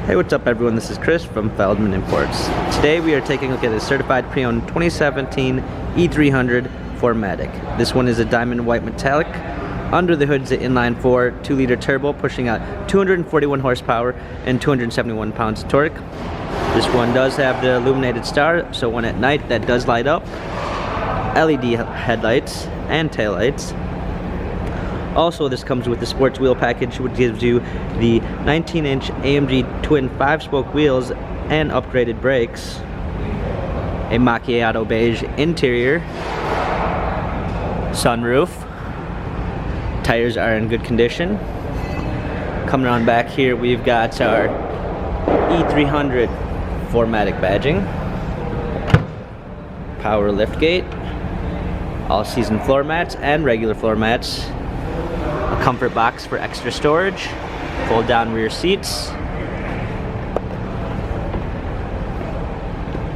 Hey, what's up everyone? This is Chris from Feldmann Imports. Today we are taking a look at a certified pre-owned 2017 E300 4MATIC. This one is a diamond white metallic. Under the hood is an inline 4 2-liter turbo pushing out 241 horsepower and 271 pounds of torque. This one does have the illuminated star, so when at night that does light up. LED headlights and taillights. Also, this comes with the sports wheel package, which gives you the 19-inch AMG twin 5-spoke wheels and upgraded brakes, a macchiato beige interior, sunroof, tires are in good condition. Coming on back here, we've got our E300 4MATIC badging, power liftgate, all-season floor mats and regular floor mats, a comfort box for extra storage, fold down rear seats.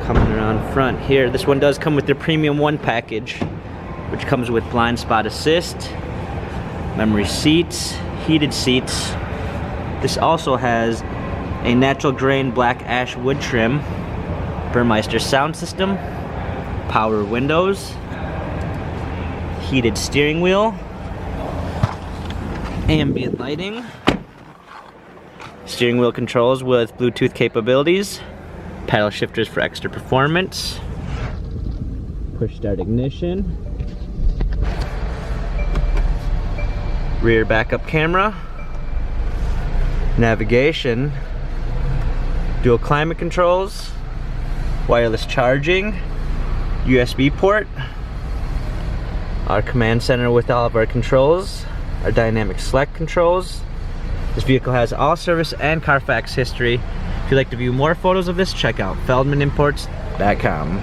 Coming around front here, this one does come with the Premium 1 package, which comes with blind spot assist, memory seats, heated seats. This also has a natural grain black ash wood trim, Burmeister sound system, power windows, heated steering wheel, ambient lighting, steering wheel controls with Bluetooth capabilities, paddle shifters for extra performance, push start ignition, rear backup camera, navigation, dual climate controls, wireless charging, USB port, our command center with all of our controls, our dynamic select controls. This vehicle has all service and Carfax history. If you'd like to view more photos of this, check out feldmanimports.com.